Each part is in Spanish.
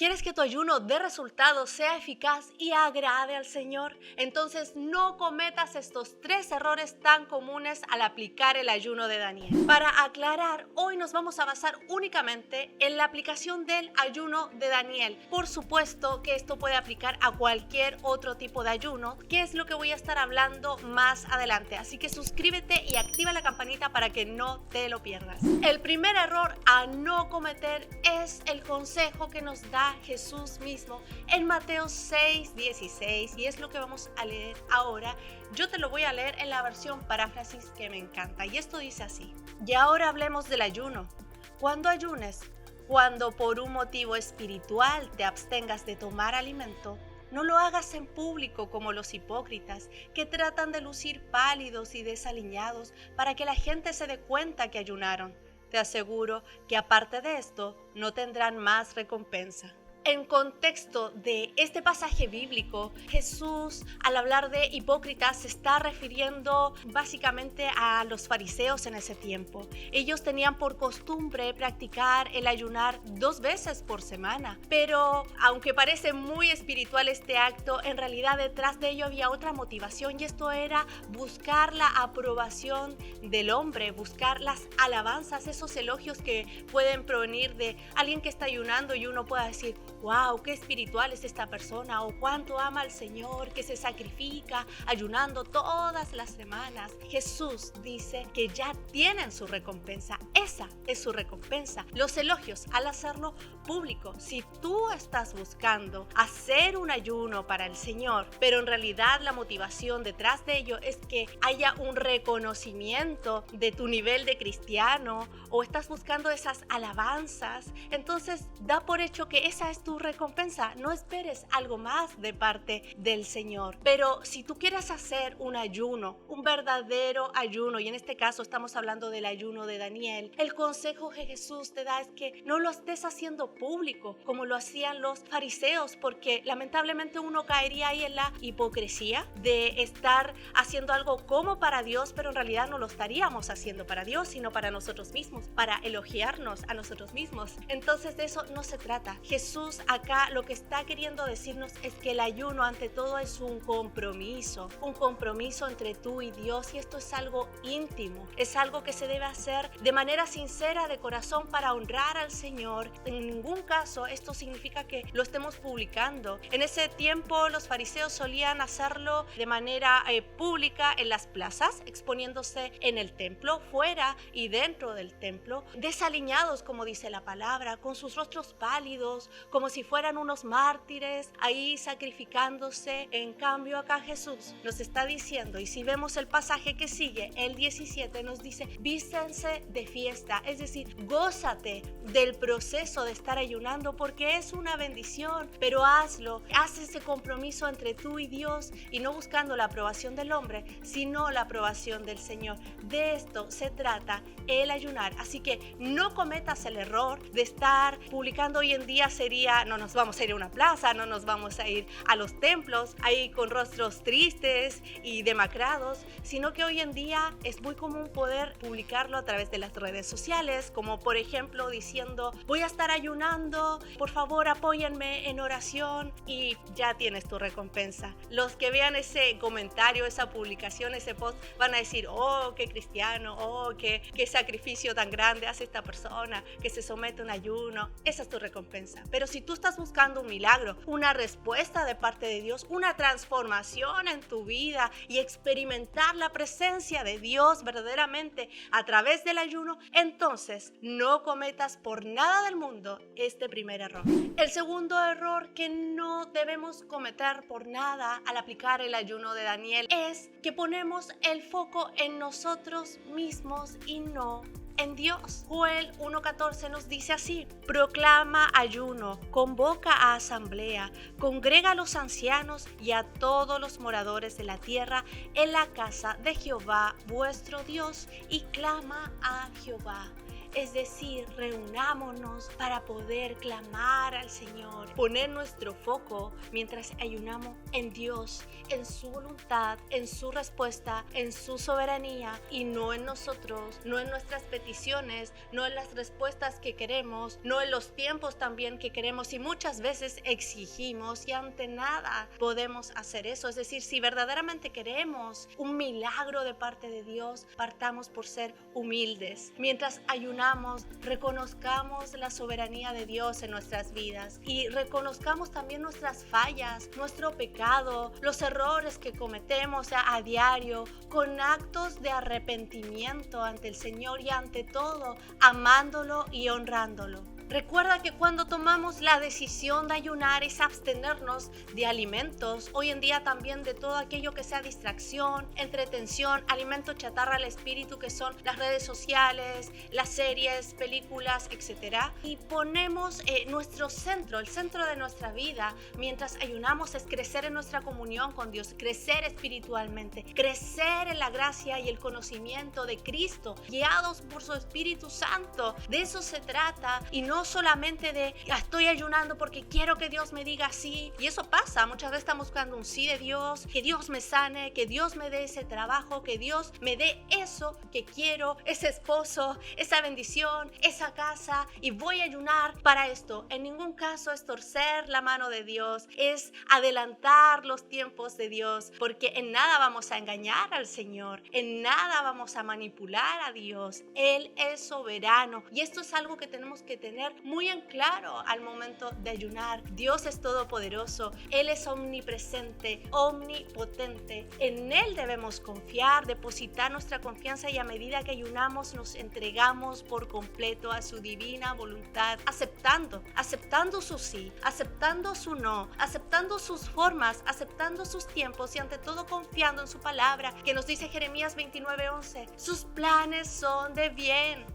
¿Quieres que tu ayuno dé resultados, sea eficaz y agrade al Señor? Entonces no cometas estos 3 errores tan comunes al aplicar el ayuno de Daniel. Para aclarar, hoy nos vamos a basar únicamente en la aplicación del ayuno de Daniel. Por supuesto que esto puede aplicar a cualquier otro tipo de ayuno, que es lo que voy a estar hablando más adelante. Así que suscríbete y activa la campanita para que no te lo pierdas. El primer error a no cometer es el consejo que nos da Jesús mismo en Mateo 6:16, y es lo que vamos a leer ahora. Yo te lo voy a leer en la versión paráfrasis que me encanta, y esto dice así: y ahora hablemos del ayuno. Cuando ayunes, cuando por un motivo espiritual te abstengas de tomar alimento, no lo hagas en público como los hipócritas, que tratan de lucir pálidos y desaliñados para que la gente se dé cuenta que ayunaron. Te aseguro que aparte de esto, no tendrán más recompensa. En contexto de este pasaje bíblico, Jesús, al hablar de hipócritas, se está refiriendo básicamente a los fariseos en ese tiempo. Ellos tenían por costumbre practicar el ayunar 2 veces por semana, pero aunque parece muy espiritual este acto, en realidad detrás de ello había otra motivación, y esto era buscar la aprobación del hombre, buscar las alabanzas, esos elogios que pueden provenir de alguien que está ayunando y uno pueda decir: wow, qué espiritual es esta persona, o cuánto ama al Señor, que se sacrifica ayunando todas las semanas. Jesús dice que ya tienen su recompensa. Esa es su recompensa, los elogios, al hacerlo público. Si tú estás buscando hacer un ayuno para el Señor, pero en realidad la motivación detrás de ello es que haya un reconocimiento de tu nivel de cristiano, o estás buscando esas alabanzas, entonces da por hecho que esa es tu recompensa. No esperes algo más de parte del Señor. Pero si tú quieres hacer un ayuno, un verdadero ayuno, y en este caso estamos hablando del ayuno de Daniel, el consejo que Jesús te da es que no lo estés haciendo público como lo hacían los fariseos, porque lamentablemente uno caería ahí en la hipocresía de estar haciendo algo como para Dios, pero en realidad no lo estaríamos haciendo para Dios, sino para nosotros mismos, para elogiarnos a nosotros mismos. Entonces de eso no se trata. Jesús acá lo que está queriendo decirnos es que el ayuno ante todo es un compromiso entre tú y Dios, y esto es algo íntimo, es algo que se debe hacer de manera sincera, de corazón, para honrar al Señor. En ningún caso esto significa que lo estemos publicando. En ese tiempo los fariseos solían hacerlo de manera pública en las plazas, exponiéndose en el templo, fuera y dentro del templo, desaliñados, como dice la palabra, con sus rostros pálidos, como si fueran unos mártires ahí sacrificándose. En cambio acá Jesús nos está diciendo, y si vemos el pasaje que sigue, el 17, nos dice: vístense de fiesta, es decir, gózate del proceso de estar ayunando, porque es una bendición, pero hazlo, haz ese compromiso entre tú y Dios, y no buscando la aprobación del hombre, sino la aprobación del Señor. De esto se trata el ayunar. Así que no cometas el error de estar publicando. Hoy en día sería: no nos vamos a ir a una plaza, no nos vamos a ir a los templos ahí con rostros tristes y demacrados, sino que hoy en día es muy común poder publicarlo a través de las redes sociales, como por ejemplo diciendo: voy a estar ayunando, por favor apóyenme en oración, y ya tienes tu recompensa. Los que vean ese comentario, esa publicación, ese post, van a decir: oh, qué cristiano, oh, qué sacrificio tan grande hace esta persona que se somete a un ayuno. Esa es tu recompensa. Pero si tú estás buscando un milagro, una respuesta de parte de Dios, una transformación en tu vida, y experimentar la presencia de Dios verdaderamente a través del ayuno, entonces no cometas por nada del mundo este primer error. El segundo error que no debemos cometer por nada al aplicar el ayuno de Daniel es que ponemos el foco en nosotros mismos y no en Dios. Joel 1:14 nos dice así: proclama ayuno, convoca a asamblea, congrega a los ancianos y a todos los moradores de la tierra en la casa de Jehová vuestro Dios, y clama a Jehová. es decir, reunámonos para poder clamar al Señor, poner nuestro foco mientras ayunamos en Dios, en su voluntad, en su respuesta, en su soberanía y no en nosotros, no en nuestras peticiones, no en las respuestas que queremos, no en los tiempos también que queremos y muchas veces exigimos y ante nada podemos hacer eso. Es decir, si verdaderamente queremos un milagro de parte de Dios, partamos por ser humildes. Mientras ayunamos, reconozcamos la soberanía de Dios en nuestras vidas y reconozcamos también nuestras fallas, nuestro pecado, los errores que cometemos a diario, con actos de arrepentimiento ante el Señor y ante todo, amándolo y honrándolo. Recuerda que cuando tomamos la decisión de ayunar es abstenernos de alimentos, hoy en día también de todo aquello que sea distracción, entretención, alimento chatarra al espíritu que son las redes sociales, las series, películas, etc. Y ponemos nuestro centro, el centro de nuestra vida mientras ayunamos es crecer en nuestra comunión con Dios, crecer espiritualmente, crecer en la gracia y el conocimiento de Cristo, guiados por su Espíritu Santo. De eso se trata y no solamente de estoy ayunando porque quiero que Dios me diga sí. Y eso pasa, muchas veces estamos buscando un sí de Dios, que Dios me sane, que Dios me dé ese trabajo, que Dios me dé eso que quiero, ese esposo, esa bendición, esa casa y voy a ayunar para esto. En ningún caso es torcer la mano de Dios, es adelantar los tiempos de Dios, porque en nada vamos a engañar al Señor, en nada vamos a manipular a Dios. Él es soberano y esto es algo que tenemos que tener muy en claro al momento de ayunar. Dios es todopoderoso, Él es omnipresente, omnipotente. En Él debemos confiar, depositar nuestra confianza y a medida que ayunamos nos entregamos por completo a su divina voluntad, aceptando su sí, aceptando su no, aceptando sus formas, aceptando sus tiempos y ante todo confiando en su palabra que nos dice Jeremías 29:11, sus planes son de bien,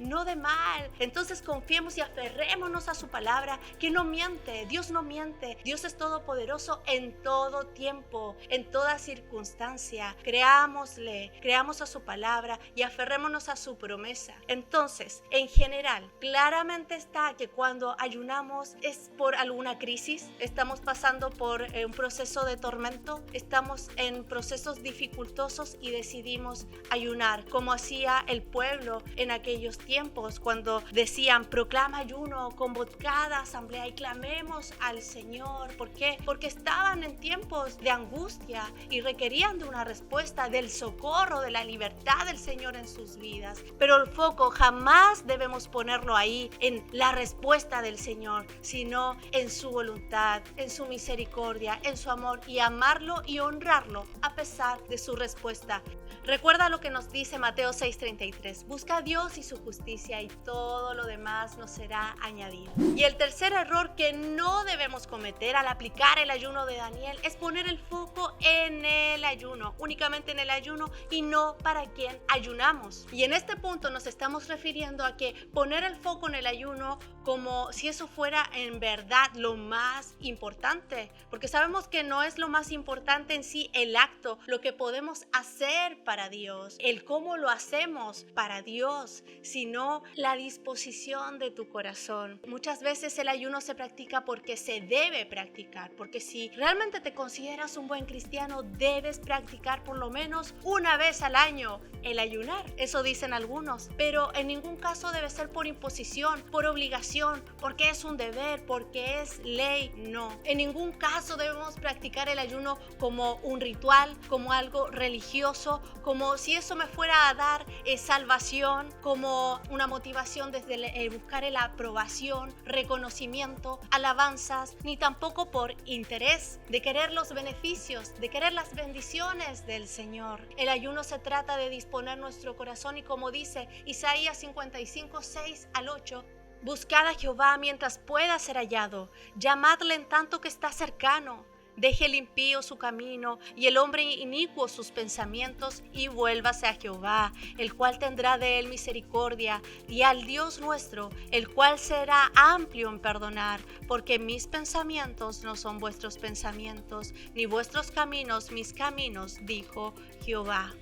no de mal. Entonces confiemos y aferrémonos a su palabra que no miente, Dios no miente, Dios es todopoderoso en todo tiempo, en toda circunstancia. Creámosle, creamos a su palabra y aferrémonos a su promesa. Entonces, en general, claramente está que cuando ayunamos es por alguna crisis, estamos pasando por un proceso de tormento, estamos en procesos dificultosos y decidimos ayunar, como hacía el pueblo en aquellos tiempos cuando decían proclama ayuno, convocada asamblea y clamemos al Señor. ¿Por qué? Porque estaban en tiempos de angustia y requerían de una respuesta, del socorro, de la libertad del Señor en sus vidas. Pero el foco jamás debemos ponerlo ahí en la respuesta del Señor, sino en su voluntad, en su misericordia, en su amor y amarlo y honrarlo a pesar de su respuesta. Recuerda lo que nos dice Mateo 6:33, busca a Dios y su justicia y todo lo demás nos será añadido. Y el tercer error que no debemos cometer al aplicar el ayuno de Daniel es poner el foco en el ayuno, únicamente en el ayuno y no para quien ayunamos. Y en este punto nos estamos refiriendo a que poner el foco en el ayuno como si eso fuera en verdad lo más importante, porque sabemos que no es lo más importante en sí el acto, lo que podemos hacer para Dios, el cómo lo hacemos para Dios, sino la disposición de tu corazón. Muchas veces el ayuno se practica porque se debe practicar, porque si realmente te consideras un buen cristiano, debes practicar por lo menos una vez al año el ayunar. Eso dicen algunos, pero en ningún caso debe ser por imposición, por obligación, porque es un deber, porque es ley. No, en ningún caso debemos practicar el ayuno como un ritual, como algo religioso, como si eso me fuera a dar salvación, como una motivación desde buscar la aprobación, reconocimiento, alabanzas, ni tampoco por interés de querer los beneficios, de querer las bendiciones del Señor. El ayuno se trata de disponer nuestro corazón y como dice Isaías 55:6-8, buscad a Jehová mientras pueda ser hallado, llamadle en tanto que está cercano. Deje el impío su camino y el hombre inicuo sus pensamientos y vuélvase a Jehová, el cual tendrá de él misericordia, y al Dios nuestro, el cual será amplio en perdonar, porque mis pensamientos no son vuestros pensamientos, ni vuestros caminos mis caminos, dijo Jehová.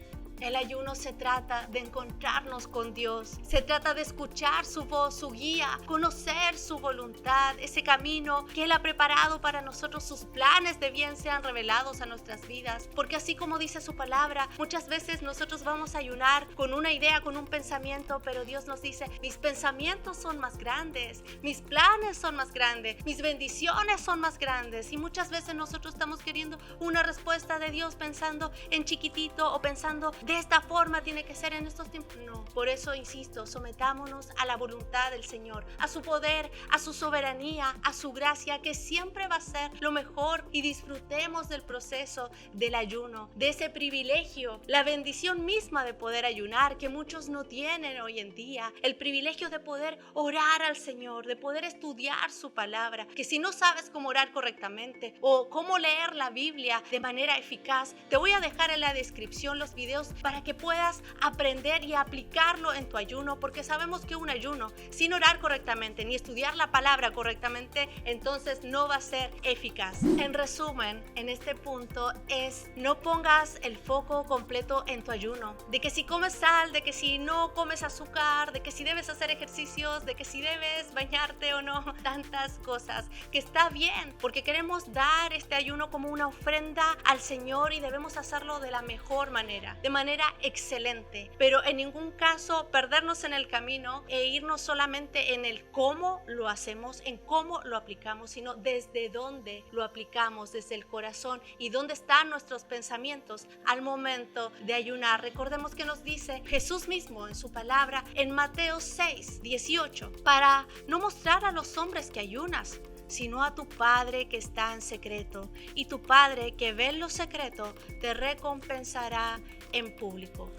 El ayuno se trata de encontrarnos con Dios, se trata de escuchar su voz, su guía, conocer su voluntad, ese camino que Él ha preparado para nosotros, sus planes de bien sean revelados a nuestras vidas, porque así como dice su palabra, muchas veces nosotros vamos a ayunar con una idea, con un pensamiento, pero Dios nos dice, mis pensamientos son más grandes, mis planes son más grandes, mis bendiciones son más grandes, y muchas veces nosotros estamos queriendo una respuesta de Dios pensando en chiquitito o pensando de esta forma tiene que ser en estos tiempos. No, por eso insisto, sometámonos a la voluntad del Señor, a su poder, a su soberanía, a su gracia, que siempre va a ser lo mejor, y disfrutemos del proceso del ayuno, de ese privilegio, la bendición misma de poder ayunar que muchos no tienen hoy en día, el privilegio de poder orar al Señor, de poder estudiar su palabra, que si no sabes cómo orar correctamente o cómo leer la Biblia de manera eficaz, te voy a dejar en la descripción los videos para que puedas aprender y aplicarlo en tu ayuno, porque sabemos que un ayuno sin orar correctamente ni estudiar la palabra correctamente, entonces no va a ser eficaz. En resumen, en este punto es no pongas el foco completo en tu ayuno, de que si comes sal, de que si no comes azúcar, de que si debes hacer ejercicios, de que si debes bañarte o no, tantas cosas, que está bien, porque queremos dar este ayuno como una ofrenda al Señor y debemos hacerlo de la mejor manera, de manera excelente, pero en ningún caso perdernos en el camino e irnos solamente en el cómo lo hacemos, en cómo lo aplicamos, sino desde dónde lo aplicamos, desde el corazón, y dónde están nuestros pensamientos al momento de ayunar. Recordemos que nos dice Jesús mismo en su palabra en Mateo 6:18, para no mostrar a los hombres que ayunas, sino a tu Padre que está en secreto, y tu Padre que ve en lo secreto te recompensará en público.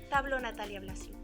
Te habló Natalia Blasio.